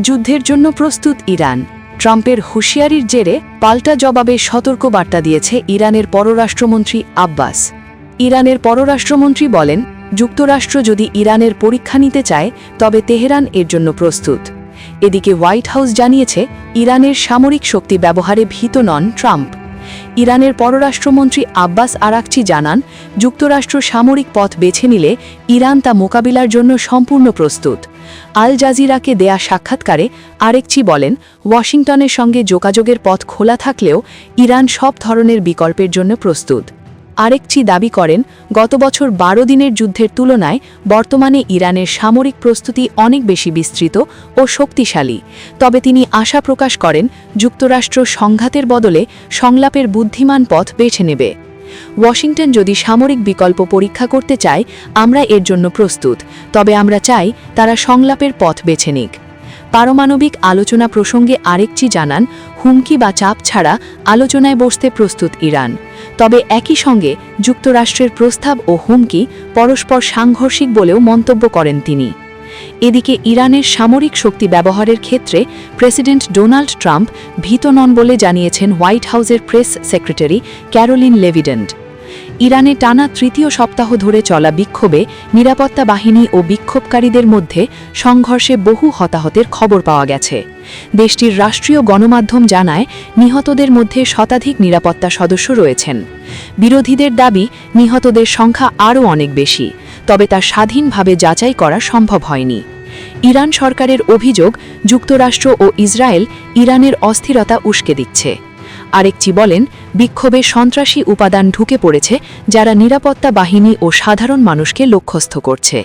যুদ্ধের জন্য প্রস্তুত ইরান। ট্রাম্পের হুঁশিয়ারির জেরে পাল্টা জবাবে সতর্কবার্তা দিয়েছে ইরানের পররাষ্ট্রমন্ত্রী আব্বাস। ইরানের পররাষ্ট্রমন্ত্রী বলেন, যুক্তরাষ্ট্র যদি ইরানের পরীক্ষা নিতে চায় তবে তেহরান এর জন্য প্রস্তুত। এদিকে হোয়াইট হাউস জানিয়েছে, ইরানের সামরিক শক্তি ব্যবহারে ভীত নন ট্রাম্প। ইরানের পররাষ্ট্রমন্ত্রী আব্বাস আরাকচি জানান, যুক্তরাষ্ট্র সামরিক পথ বেছে নিলে ইরান তা মোকাবিলার জন্য সম্পূর্ণ প্রস্তুত। আল জাজিরাকে দেয়া সাক্ষাৎকারে আরেকচি বলেন, ওয়াশিংটনের সঙ্গে যোগাযোগের পথ খোলা থাকলেও ইরান সব ধরনের বিকল্পের জন্য প্রস্তুত। আরেকচি দাবি করেন, গত বছর 12 দিনের যুদ্ধের তুলনায় বর্তমানে ইরানের সামরিক প্রস্তুতি অনেক বেশি বিস্তৃত ও শক্তিশালী। তবে তিনি আশা প্রকাশ করেন, যুক্তরাষ্ট্র সংঘাতের বদলে সংলাপের বুদ্ধিমান পথ বেছে নেবে। ওয়াশিংটন যদি সামরিক বিকল্প পরীক্ষা করতে চায়, আমরা এর জন্য প্রস্তুত, তবে আমরা চাই তারা সংলাপের পথ বেছে নিক। পারমাণবিক আলোচনা প্রসঙ্গে আরেকচি জানান, হুমকি বা চাপ ছাড়া আলোচনায় বসতে প্রস্তুত ইরান। তবে একই সঙ্গে যুক্তরাষ্ট্রের প্রস্তাব ও হুমকি পরস্পর সাংঘর্ষিক বলেও মন্তব্য করেন তিনি। এদিকে ইরানের সামরিক শক্তি ব্যবহারের ক্ষেত্রে প্রেসিডেন্ট ডোনাল্ড ট্রাম্প ভীত নন বলে জানিয়েছেন হোয়াইট হাউসের প্রেস সেক্রেটারি ক্যারোলিন লেভিডেন্ট। ইরানে টানা তৃতীয় সপ্তাহ ধরে চলা বিক্ষোভে নিরাপত্তা বাহিনী ও বিক্ষোভকারীদের মধ্যে সংঘর্ষে বহু হতাহতের খবর পাওয়া গেছে। দেশটির রাষ্ট্রীয় গণমাধ্যম জানায়, নিহতদের মধ্যে শতাধিক নিরাপত্তা সদস্য রয়েছেন। বিরোধীদের দাবি, নিহতদের সংখ্যা আরও অনেক বেশি, তবে তা স্বাধীনভাবে যাচাই করা সম্ভব হয়নি। ইরান সরকারের অভিযোগ, যুক্তরাষ্ট্র ও ইসরায়েল ইরানের অস্থিরতা উস্কে দিচ্ছে। আরেকচি বলেন, বিক্ষোভে সন্ত্রাসী উপাদান ঢুকে পড়েছে, যারা নিরাপত্তা বাহিনী ও সাধারণ মানুষকে লক্ষ্যস্থ করছে।